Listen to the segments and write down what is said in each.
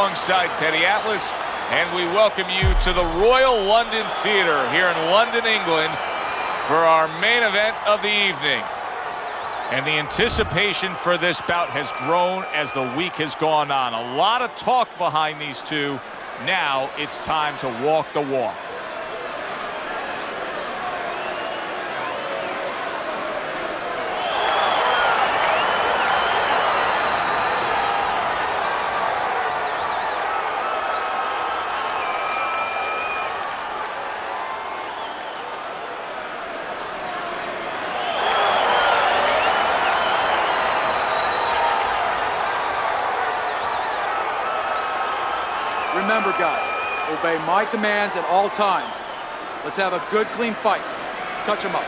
alongside Teddy Atlas, and we welcome you to the Royal London Theatre here in London, England, for our main event of the evening. And the anticipation for this bout has grown as the week has gone on. A lot of talk behind these two. Now it's time to walk the walk. Remember, guys, obey my commands at all times. Let's have a good, clean fight. Touch them up.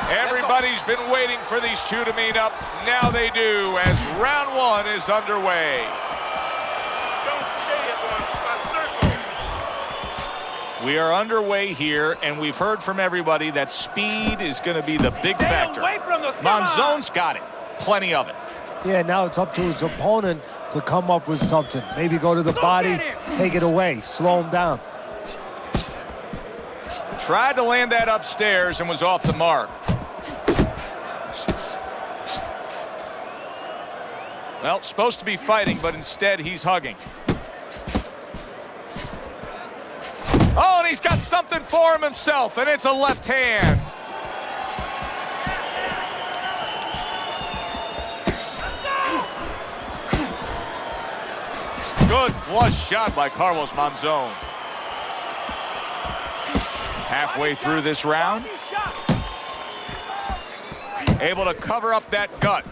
Everybody's been waiting for these two to meet up. Now they do, as round one is underway. We are underway here, and we've heard from everybody that speed is going to be the big factor. Monzon's got it. Plenty of it. Yeah, now it's up to his opponent to come up with something. Maybe go to the body, take it away, slow him down. Tried to land that upstairs and was off the mark. Well, supposed to be fighting, but instead he's hugging. Oh, and he's got something for him himself, and it's a left hand. Good flush shot by Carlos Monzon. Halfway through this round, able to cover up that gut.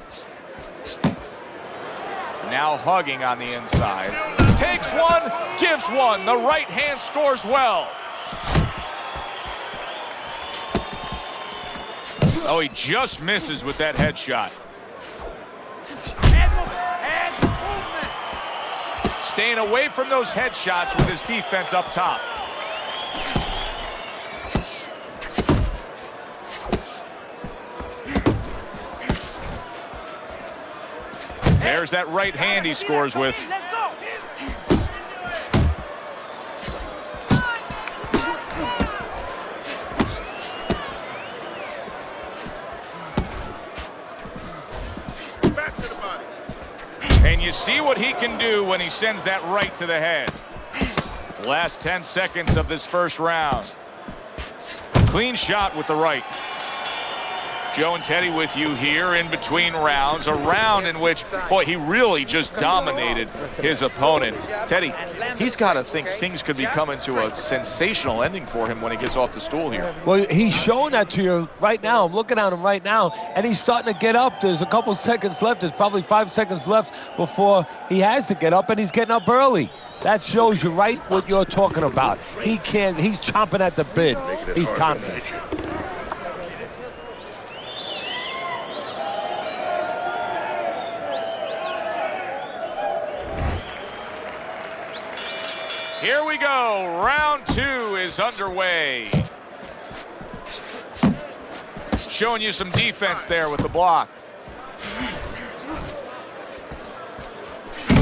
Now hugging on the inside. Takes one, gives one. The right hand scores well. Oh, he just misses with that headshot. Staying away from those headshots with his defense up top. There's that right hand he scores with. And you see what he can do when he sends that right to the head. Last 10 seconds of this first round. Clean shot with the right. Joe and Teddy with you here in between rounds. A round in which, boy, he really just dominated his opponent. Teddy, he's got to think things could be coming to a sensational ending for him when he gets off the stool here. Well, he's showing that to you right now. I'm looking at him right now, and he's starting to get up. There's a couple seconds left. There's probably 5 seconds left before he has to get up, and he's getting up early. That shows you right what you're talking about. He's chomping at the bit. He's confident. Here we go. Round two is underway. Showing you some defense there with the block.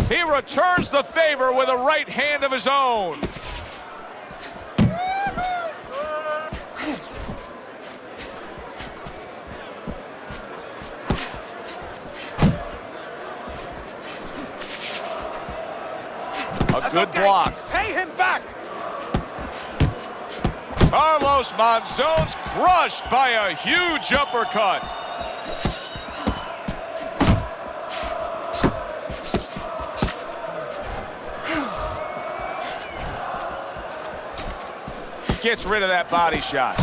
He returns the favor with a right hand of his own. A good block. Pay him back. Carlos Monzon's crushed by a huge uppercut. Gets rid of that body shot.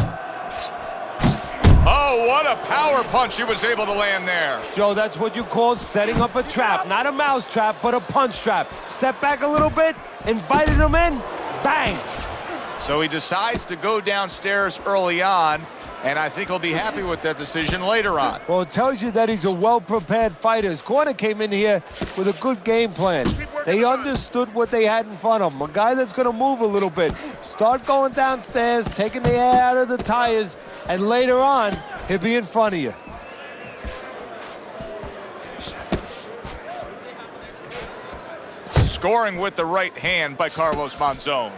Oh, what a power punch he was able to land there. Joe, that's what you call setting up a trap. Not a mouse trap, but a punch trap. Step back a little bit, invited him in, bang. So he decides to go downstairs early on, and I think he'll be happy with that decision later on. Well, it tells you that he's a well-prepared fighter. His corner came in here with a good game plan. They understood what they had in front of him. A guy that's going to move a little bit. Start going downstairs, taking the air out of the tires, and later on, he'll be in front of you. Scoring with the right hand by Carlos Monzon.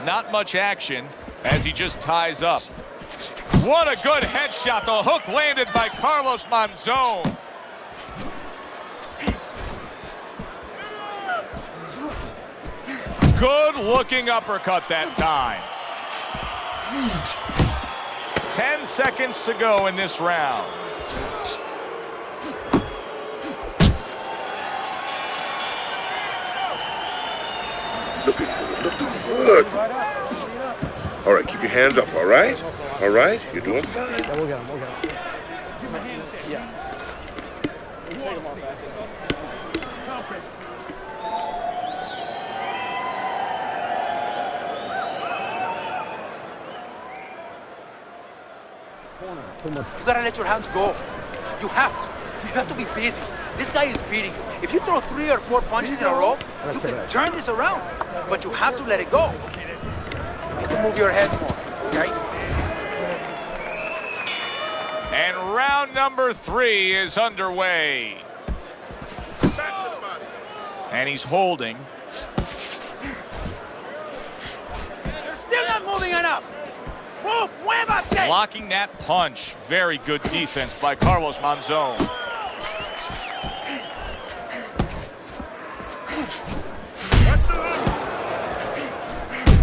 Not much action as he just ties up. What a good headshot. The hook landed by Carlos Monzon. Good looking uppercut that time. 10 seconds to go in this round. Looking good. All right, keep your hands up, all right? All right, you're doing fine. Yeah, we'll get him, Yeah. Take him off back. You gotta let your hands go. You have to. You have to be busy. This guy is beating you. If you throw 3 or 4 punches in a row, you can turn this around. But you have to let it go. You need to move your head more, okay? And round number 3 is underway. And he's holding. You're still not moving enough. Move, muévate! Blocking that punch. Very good defense by Carlos Monzon.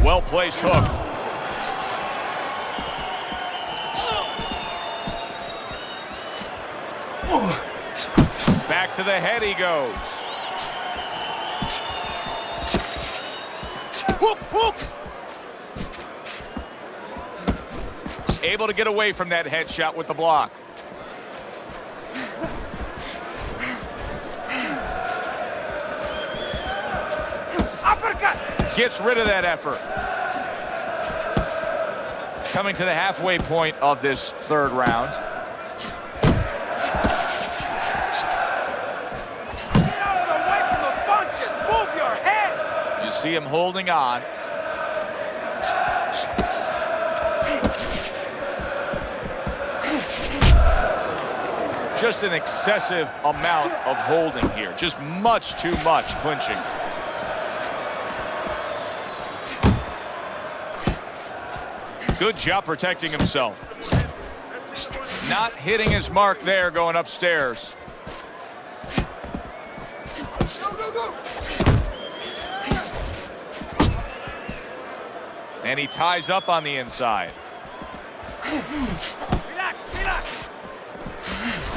Well-placed hook. Back to the head he goes. Hook, hook! Able to get away from that headshot with the block. Uppercut! Gets rid of that effort. Coming to the halfway point of this 3rd round. Get out of the way from the punches! Move your head! You see him holding on. Just an excessive amount of holding here. Just much too much clinching. Good job protecting himself. Not hitting his mark there going upstairs. And he ties up on the inside. Relax, relax!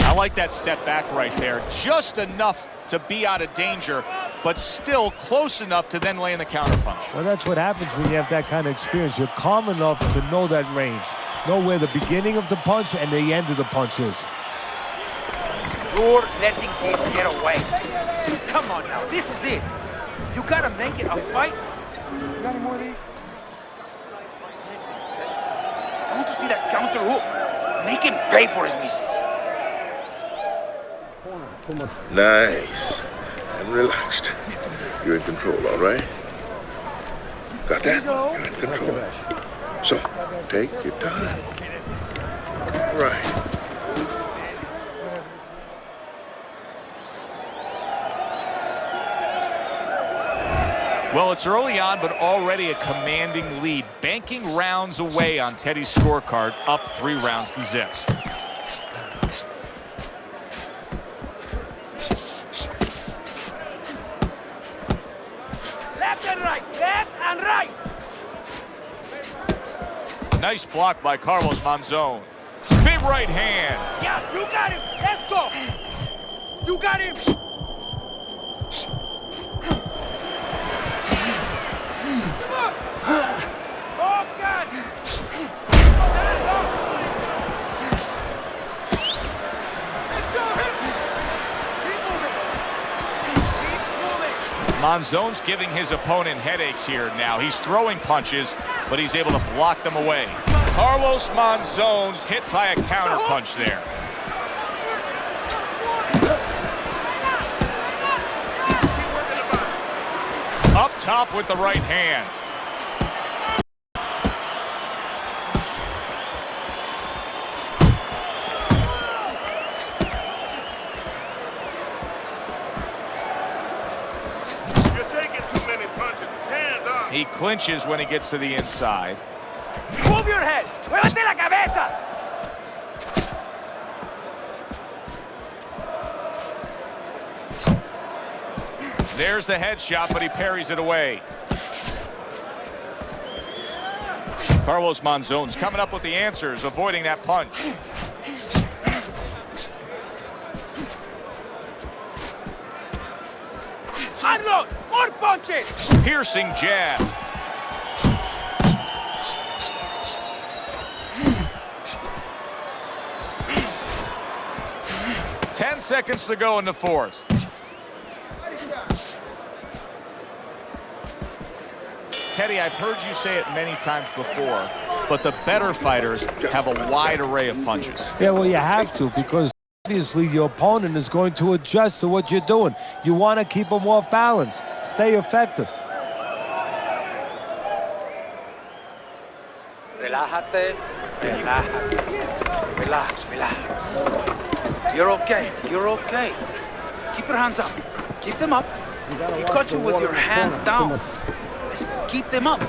I like that step back right there. Just enough to be out of danger, but still close enough to then land the counterpunch. Well, that's what happens when you have that kind of experience. You're calm enough to know that range. Know where the beginning of the punch and the end of the punch is. You're letting this get away. Come on now, this is it. You gotta make it a fight. You got any more of these? I want to see that counter hook. Make him pay for his misses. Nice. And relaxed. You're in control, all right? Got that? You're in control. So, take your time. Right. Well, it's early on, but already a commanding lead. Banking rounds away on Teddy's scorecard, up 3 rounds to zip. Left and right, left and right. Nice block by Carlos Monzon. Big right hand. Yeah, you got him. Let's go. You got him. Oh, God. Hands up. Let's go. Keep moving. Keep moving. Monzon's giving his opponent headaches here now. He's throwing punches, but he's able to block them away. Carlos Monzon's hit by a counter punch there. Up top with the right hand. clinches when he gets to the inside. Move your head. Muévete la cabeza. There's the headshot, but he parries it away. Carlos Monzon's coming up with the answers, avoiding that punch. Unload. More punches. Piercing jab. Ten seconds to go in the fourth. Teddy, I've heard you say it many times before, but the better fighters have a wide array of punches. Yeah, well, you have to, because obviously your opponent is going to adjust to what you're doing. You want to keep them off balance. Stay effective. Relájate. Relájate. Relax, relax. You're okay. You're okay. Keep your hands up. Keep them up. He cut you with your hands down. Let's keep them up.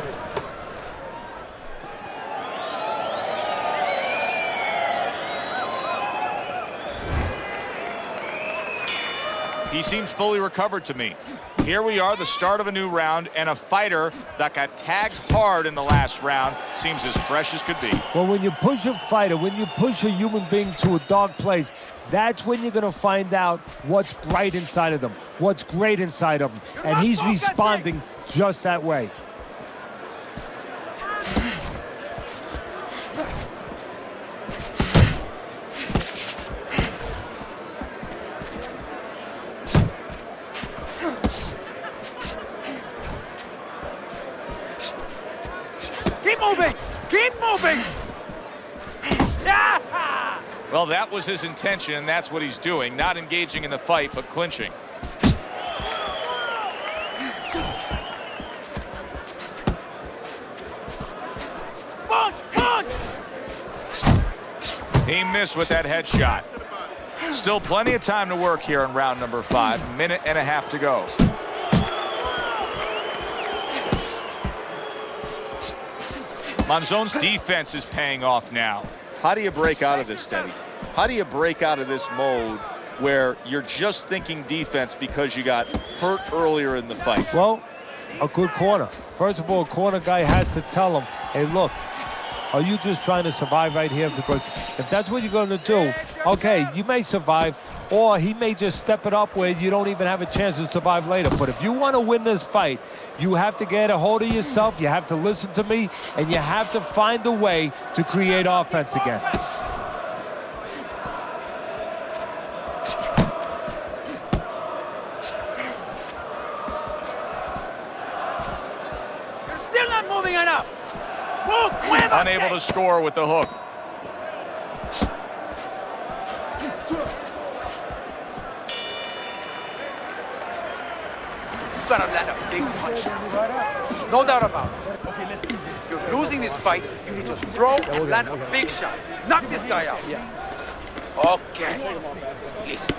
He seems fully recovered to me. Here we are, the start of a new round, and a fighter that got tagged hard in the last round seems as fresh as could be. Well, when you push a fighter, when you push a human being to a dark place, that's when you're going to find out what's bright inside of them, what's great inside of them. And he's responding just that way. Keep moving! Keep moving! Yeah! Well, that was his intention, and that's what he's doing. Not engaging in the fight, but clinching. Punch! Punch! He missed with that headshot. Still plenty of time to work here in round number 5. Minute and a half to go. Monzon's defense is paying off now. How do you break out of this, Teddy? How do you break out of this mode where you're just thinking defense because you got hurt earlier in the fight? Well, a good corner. First of all, a corner guy has to tell him, hey, look, are you just trying to survive right here? Because if that's what you're going to do, okay, you may survive, or he may just step it up where you don't even have a chance to survive later. But if you want to win this fight, you have to get a hold of yourself, you have to listen to me, and you have to find a way to create offense again. You're still not moving enough! Move! Muévate! Unable to score with the hook. You gotta land a big punch. No doubt about it. If you're losing this fight, you need to throw and land a big shot. Knock this guy out. Okay. Listen.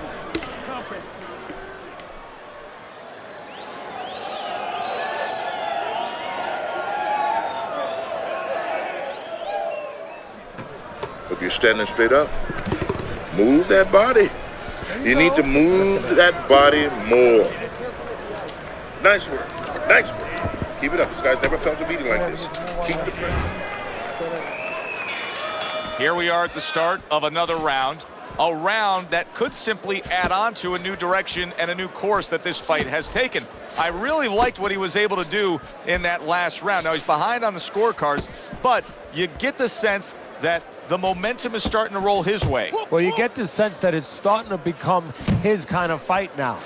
If you're standing straight up, move that body. You need to move that body more. Nice work. Nice work. Keep it up. This guy's never felt a beating like this. Keep the pressure. Here we are at the start of another round. A round that could simply add on to a new direction and a new course that this fight has taken. I really liked what he was able to do in that last round. Now, he's behind on the scorecards, but you get the sense that the momentum is starting to roll his way. Well, you get the sense that it's starting to become his kind of fight now.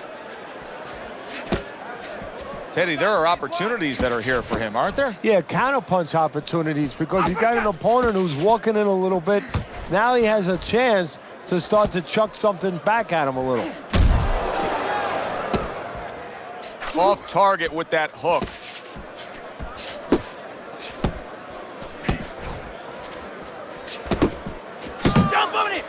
Teddy, there are opportunities that are here for him, aren't there? Yeah, counterpunch opportunities, because he's got an opponent who's walking in a little bit. Now he has a chance to start to chuck something back at him a little. Off target with that hook. Jump on it!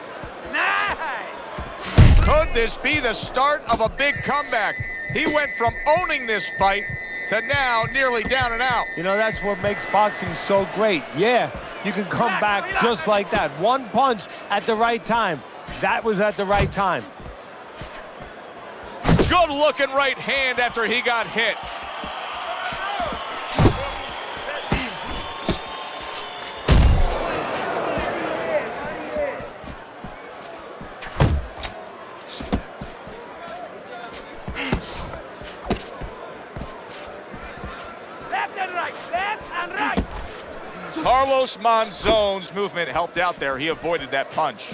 Nice! Could this be the start of a big comeback? He went from owning this fight to now nearly down and out. You know, that's what makes boxing so great. Yeah, you can come back just like that. One punch at the right time. That was at the right time. Good looking right hand after he got hit. Carlos Monzon's movement helped out there. He avoided that punch.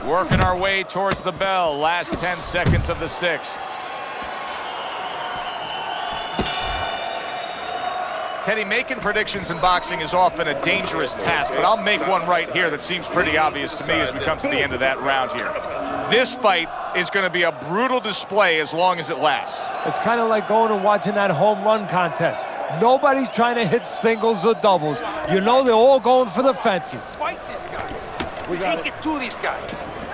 Working our way towards the bell. Last 10 seconds of the 6th. Teddy, making predictions in boxing is often a dangerous task, but I'll make one right here that seems pretty obvious to me as we come to the end of that round here. This fight is going to be a brutal display as long as it lasts. It's kind of like going and watching that home run contest. Nobody's trying to hit singles or doubles. You know they're all going for the fences. Fight this guy. Take it to this guy.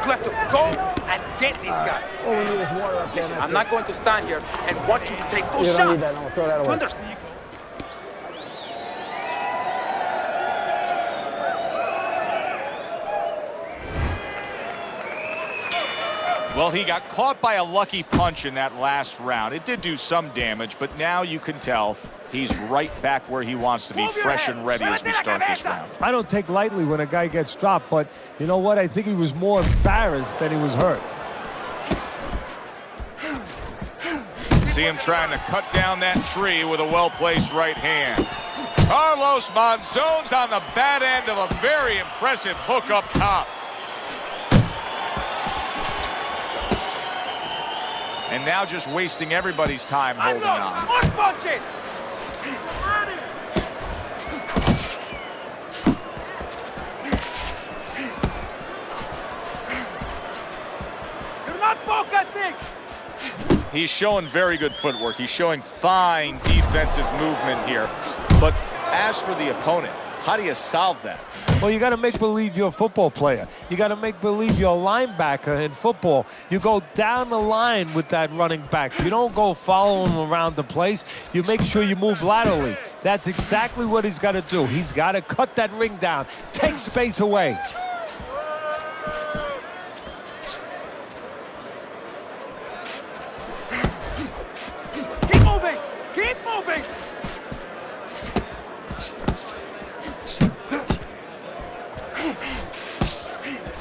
You have to go and get this guy. All we need is water up there. Listen, I'm not going to stand here and watch you take those shots. You don't need that. No, throw that away. You understand? Well, he got caught by a lucky punch in that last round. It did do some damage, but now you can tell he's right back where he wants to be, fresh and ready as we start this round. I don't take lightly when a guy gets dropped, but you know what? I think he was more embarrassed than he was hurt. See him trying to cut down that tree with a well-placed right hand. Carlos Monzon's on the bad end of a very impressive hook up top. And now just wasting everybody's time holding on. More punches! You're not focusing! He's showing very good footwork. He's showing fine defensive movement here. But as for the opponent, how do you solve that? Well, you got to make believe you're a football player. You got to make believe you're a linebacker in football. You go down the line with that running back. You don't go following him around the place. You make sure you move laterally. That's exactly what he's got to do. He's got to cut that ring down, take space away. Keep moving! Keep moving!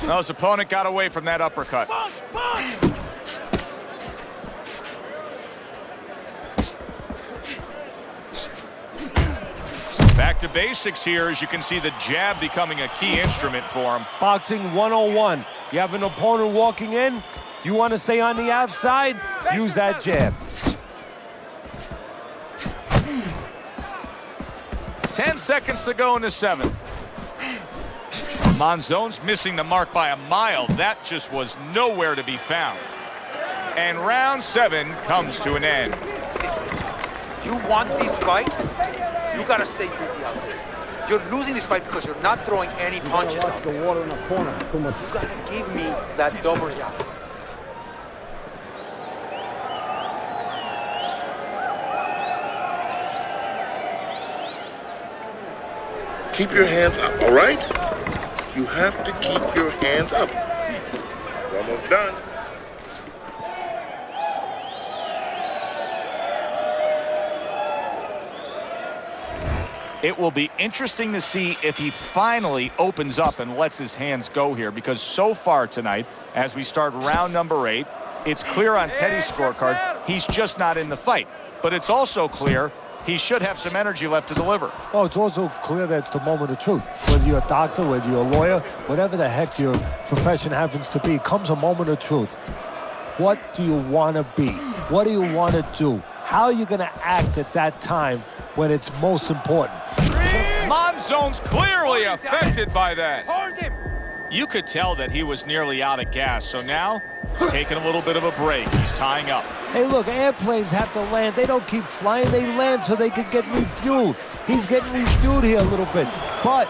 Well, his opponent got away from that uppercut. Back to basics here, as you can see the jab becoming a key instrument for him. Boxing 101. You have an opponent walking in. You want to stay on the outside? Use that jab. 10 seconds to go in the 7th. Monzon's missing the mark by a mile. That just was nowhere to be found. And round 7 comes to an end. You want this fight? You gotta stay busy out there. You're losing this fight because you're not throwing any punches Watch out the there. water in the corner. Too much. You gotta give me that double jab. Keep your hands up, all right? You have to keep your hands up. You're almost done. It will be interesting to see if he finally opens up and lets his hands go here, because so far tonight, as we start round number 8, it's clear on Teddy's scorecard he's just not in the fight. But it's also clear he should have some energy left to deliver. Oh, it's also clear that it's the moment of truth. Whether you're a doctor, whether you're a lawyer, whatever the heck your profession happens to be, comes a moment of truth. What do you want to be? What do you want to do? How are you going to act at that time when it's most important? Monzon's clearly affected by that. Hold him! You could tell that he was nearly out of gas, so now Taking a little bit of a break. He's tying up. Hey, look, airplanes have to land. They don't keep flying. They land so they can get refueled. He's getting refueled here a little bit. But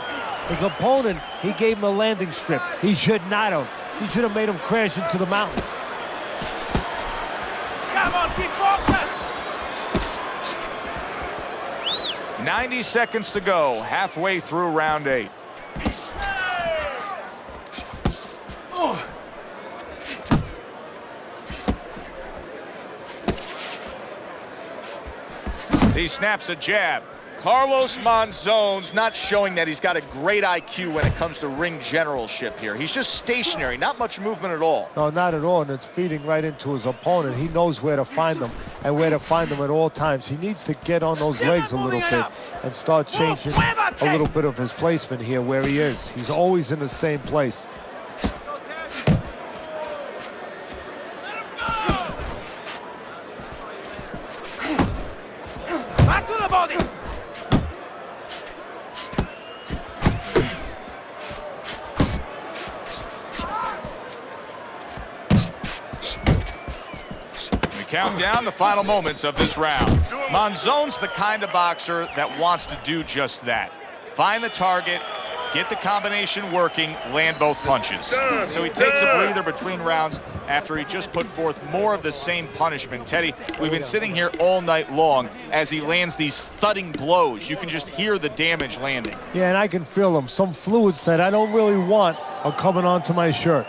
his opponent, he gave him a landing strip. He should not have. He should have made him crash into the mountains. Come on, keep focused. 90 seconds to go, halfway through round 8. He snaps a jab. Carlos Monzon's not showing that he's got a great IQ when it comes to ring generalship here. He's just stationary, not much movement at all. No, not at all, and it's feeding right into his opponent. He knows where to find them and where to find them at all times. He needs to get on those legs a little bit and start changing a little bit of his placement here where he is. He's always in the same place. Back to the body. Count down the final moments of this round. Monzon's the kind of boxer that wants to do just that. Find the target, get the combination working, land both punches. So he takes a breather between rounds after he just put forth more of the same punishment. Teddy, we've been sitting here all night long as he lands these thudding blows. You can just hear the damage landing. Yeah, and I can feel them. Some fluids that I don't really want are coming onto my shirt.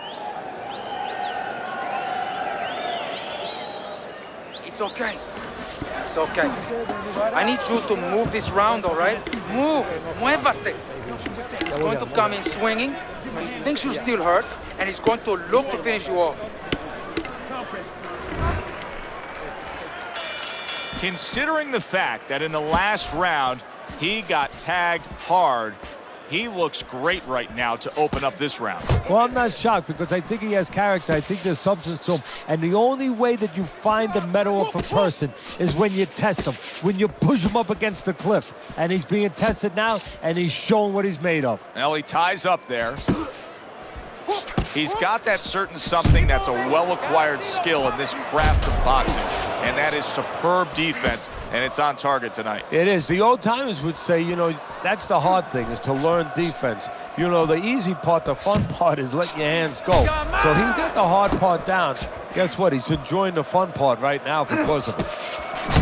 It's okay. It's okay. I need you to move this round, all right? Move. Muévate. He's going to come in swinging. He thinks you're still hurt, and he's going to look to finish you off. Considering the fact that in the last round, he got tagged hard, he looks great right now to open up this round. Well, I'm not shocked because I think he has character. I think there's substance to him. And the only way that you find the metal of a person is when you test him, when you push him up against the cliff. And he's being tested now, and he's showing what he's made of. Now he ties up there. He's got that certain something that's a well-acquired skill in this craft of boxing, and that is superb defense, and it's on target tonight. It is. The old timers would say, you know, that's the hard thing, is to learn defense. You know, the easy part, the fun part is letting your hands go. So he's got the hard part down. Guess what? He's enjoying the fun part right now because of it.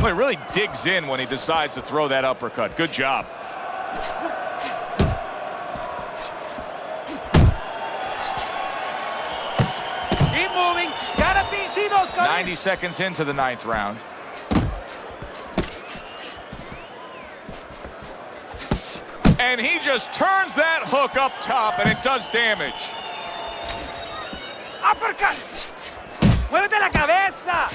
Well, he really digs in when he decides to throw that uppercut. Good job. Keep moving. Gotta see those guys. 90 seconds into the 9th round. And he just turns that hook up top, and it does damage. Uppercut. Muévete la cabeza.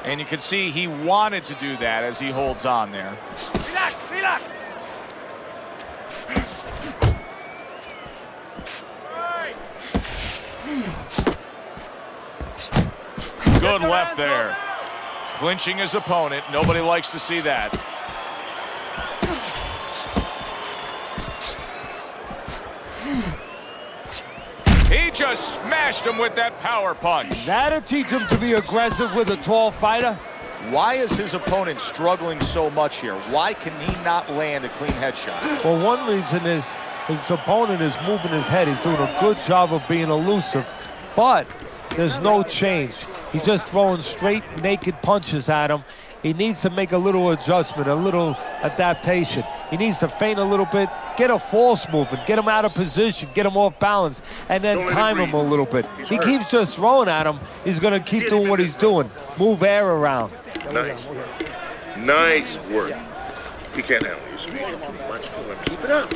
And you can see he wanted to do that as he holds on there. Relax, relax. Good left there. Clinching his opponent. Nobody likes to see that. He just smashed him with that power punch. That'll teach him to be aggressive with a tall fighter. Why is his opponent struggling so much here? Why can he not land a clean headshot? Well, one reason is his opponent is moving his head. He's doing a good job of being elusive, but there's no change. He's just throwing straight, naked punches at him. He needs to make a little adjustment, a little adaptation. He needs to feint a little bit, get a false movement, get him out of position, get him off balance, and then time him a little bit. He keeps just throwing at him. He's going to keep doing what he's doing. Move air around. Nice work. Nice work. He can't handle your speed. You're too much for him. Keep it up.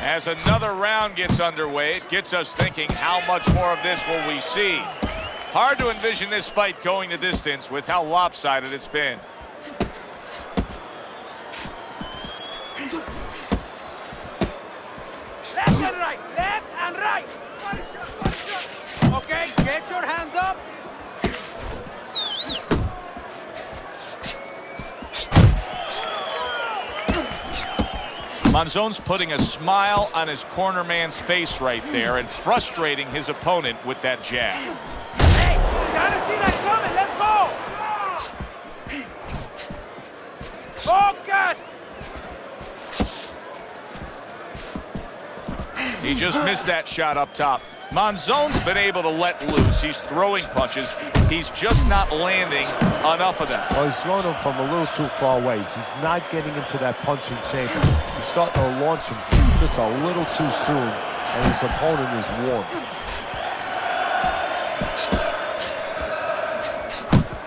As another round gets underway, it gets us thinking, how much more of this will we see? Hard to envision this fight going the distance with how lopsided it's been. Left and right, left Okay, get your hands up. Monzon's putting a smile on his corner man's face right there and frustrating his opponent with that jab. Hey, gotta see that coming. Let's go. Focus. He just missed that shot up top. Monzon's been able to let loose. He's throwing punches. He's just not landing enough of them. Well, he's throwing them from a little too far away. He's not getting into that punching chamber. He's starting to launch him just a little too soon, and his opponent is warm.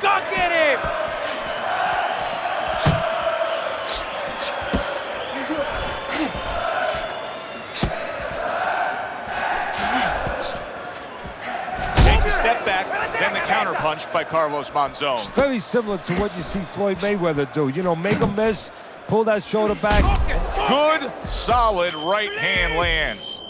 Go get him. Takes a step back, then the counter punch by Carlos Monzon. Very similar to what you see Floyd Mayweather do. You know, make a miss, pull that shoulder back. Good, solid right hand lands.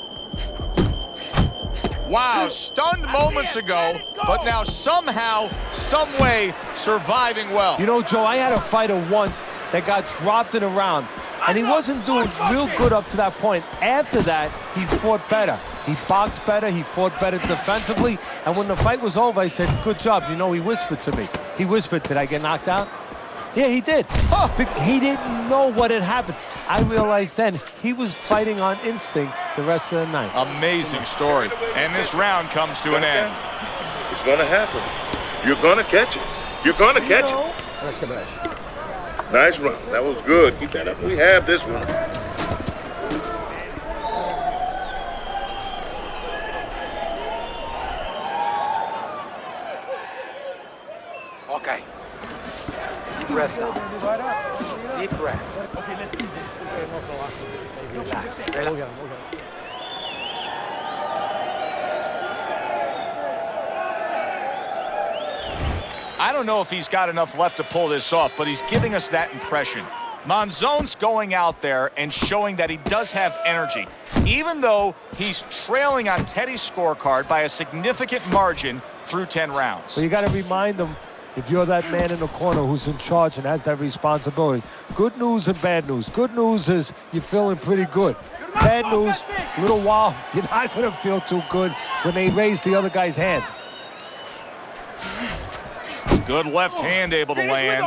Wow, stunned moments ago, but now somehow, some way, surviving well. You know, Joe, I had a fighter once that got dropped in a round, and he wasn't doing real good up to that point. After that, he fought better. He boxed better, he fought better defensively, and when the fight was over, I said, good job. You know, he whispered to me. He whispered, did I get knocked out? Yeah, he did. He didn't know what had happened. I realized then he was fighting on instinct the rest of the night. Amazing story. And this round comes to an end. It's gonna happen. You're gonna catch it. You're gonna catch it. Nice run. That was good. Keep that up. We have this one. Okay. Deep breath now. Deep breath. Relax. Relax. I don't know if he's got enough left to pull this off, but he's giving us that impression. Monzon's going out there and showing that he does have energy, even though he's trailing on Teddy's scorecard by a significant margin through 10 rounds. So you got to remind them, if you're that man in the corner who's in charge and has that responsibility, good news and bad news. Good news is you're feeling pretty good. Bad news, a little while, you're not going to feel too good when they raise the other guy's hand. Good left hand able to land.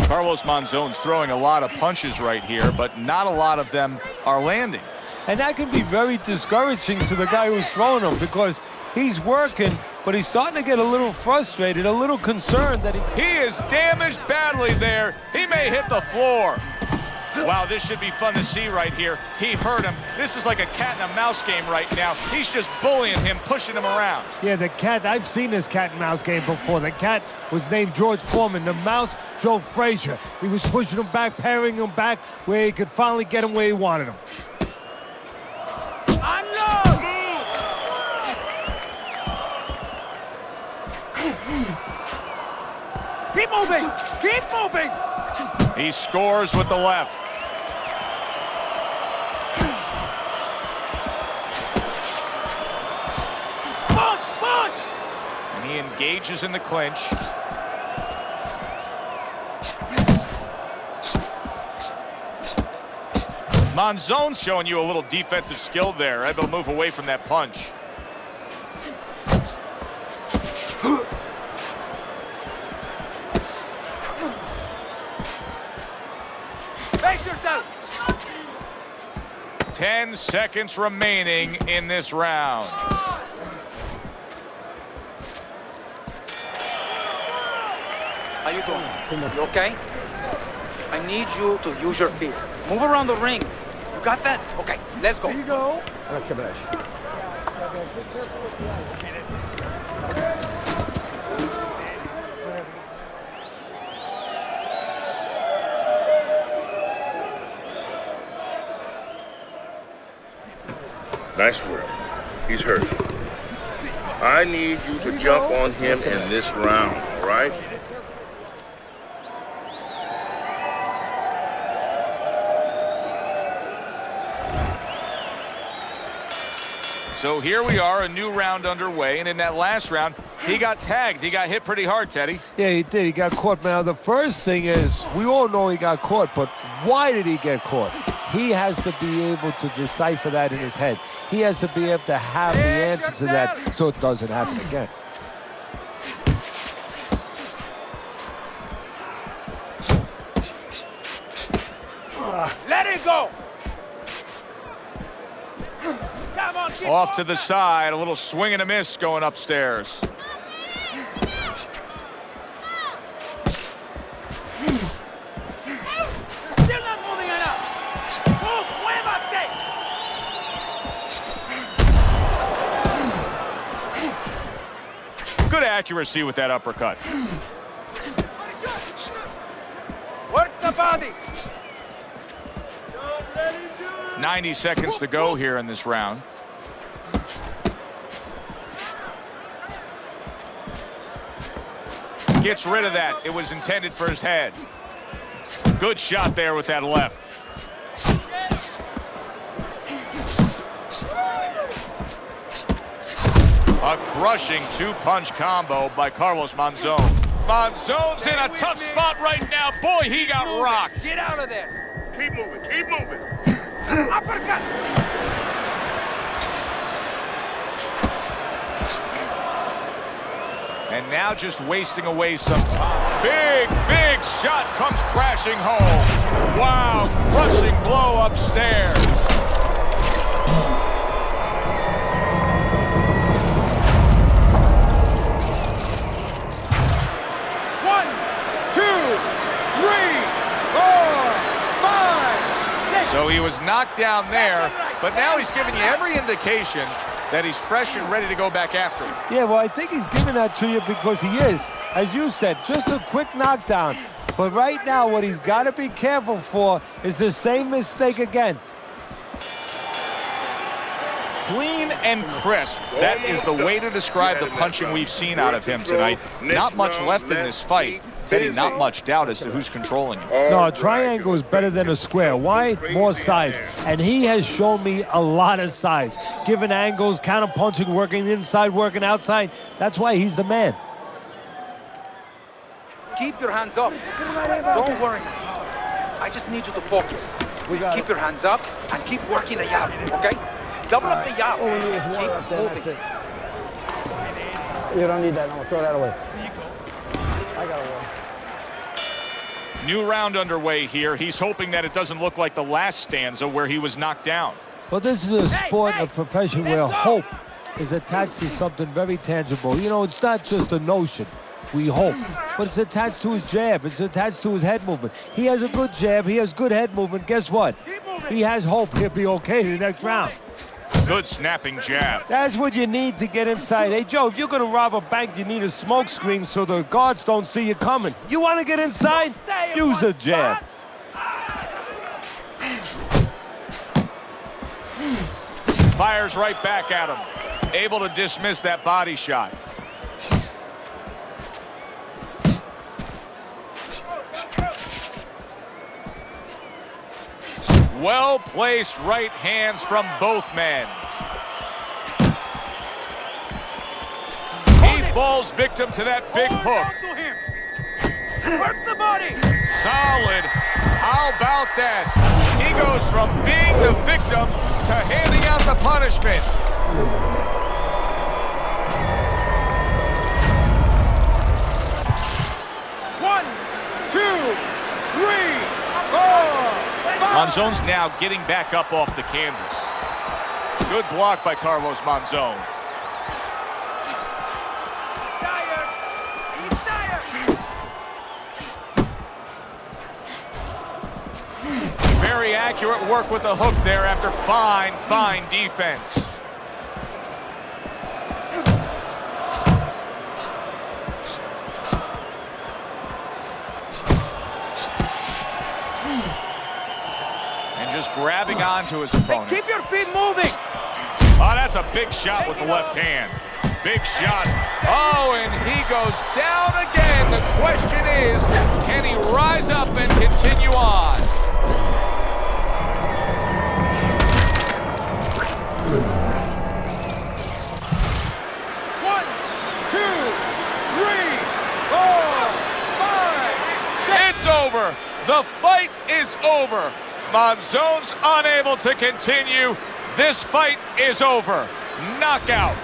Carlos Monzon's throwing a lot of punches right here, but not a lot of them are landing. And that can be very discouraging to the guy who's throwing them because he's working, but he's starting to get a little frustrated, a little concerned that he is damaged badly there. He may hit the floor. Wow, this should be fun to see right here. He hurt him. This is like a cat and a mouse game right now. He's just bullying him, pushing him around. Yeah, the cat, I've seen this cat and mouse game before. The cat was named George Foreman. The mouse, Joe Frazier. He was pushing him back, parrying him back where he could finally get him where he wanted him. Keep moving! Keep moving! He scores with the left. Punch! Punch! And he engages in the clinch. Monzon's showing you a little defensive skill there, able to move away from that punch. Face yourself! 10 seconds remaining in this round. How you doing? You okay? I need you to use your feet. Move around the ring. You got that? Okay, let's go. Here you go. Nice work. He's hurt. I need you to jump on him in this round, all right? So here we are, a new round underway, and in that last round, he got tagged. He got hit pretty hard, Teddy. Yeah, he did. He got caught. Now, the first thing is, we all know he got caught, but why did he get caught? He has to be able to decipher that in his head. He has to be able to have the answer to that so it doesn't happen again. Let it go! Off to the side, a little swing and a miss going upstairs. Still not moving enough! Move! Muévate! Good accuracy with that uppercut. Work the body! 90 seconds to go here in this round. Gets rid of that. It was intended for his head. Good shot there with that left. A crushing two-punch combo by Carlos Monzon. Monzon's in a tough spot right now. Boy, he got rocked. Get out of there! Keep moving, keep moving. Uppercut! And now just wasting away some time. Big shot comes crashing home. Wow, crushing blow upstairs. One, two, three, four, five, six. So he was knocked down there, but now he's giving you every indication that he's fresh and ready to go back after it. Yeah, well, I think he's giving that to you because he is, as you said, just a quick knockdown. But right now, what he's got to be careful for is the same mistake again. Clean and crisp. That is the way to describe the punching we've seen out of him tonight. Not much left in this fight. Teddy, not much doubt as to who's controlling him. No, a triangle is better than a square. Why? More size. And he has shown me a lot of size. Given angles, counter-punching, working inside, working outside. That's why he's the man. Keep your hands up. Don't worry. I just need you to focus. Keep your hands up and keep working the jab, okay? Double up the jab. All we need is one up there, Moving. that's it. You don't need that, no, throw that away. I got one. New round underway here. He's hoping that it doesn't look like the last stanza where he was knocked down. Well, this is a sport, a profession where hope is attached to something very tangible. You know, it's not just a notion. We hope. But it's attached to his jab. It's attached to his head movement. He has a good jab. He has good head movement. Guess what? He has hope he'll be okay in the next round. Good snapping jab. That's what you need to get inside. Hey, Joe, if you're going to rob a bank, you need a smoke screen so the guards don't see you coming. You want to get inside? Use the jab. Fires right back at him. Able to dismiss that body shot. Well-placed right hands from both men. He falls victim to that big hook. Work the body. Solid. How about that? He goes from being the victim to handing out the punishment. One, two, three, four. Monzon's now getting back up off the canvas. Good block by Carlos Monzon. He's tired. Very accurate work with the hook there after fine defense. Just grabbing onto his opponent. Keep your feet moving. Oh, that's a big shot with the left hand. Big shot. Oh, and he goes down again. The question is, can he rise up and continue on? over. The fight is over. Monzon's unable to continue. This fight is over. Knockout.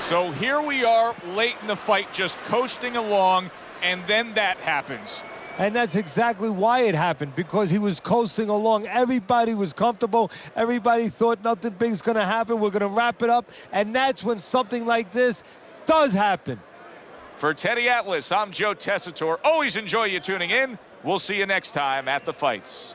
So here we are late in the fight, just coasting along, and then that happens. And that's exactly why it happened, because he was coasting along. Everybody was comfortable. Everybody thought nothing big's going to happen. We're going to wrap it up. And that's when something like this does happen. For Teddy Atlas, I'm Joe Tessitore. Always enjoy you tuning in. We'll see you next time at the fights.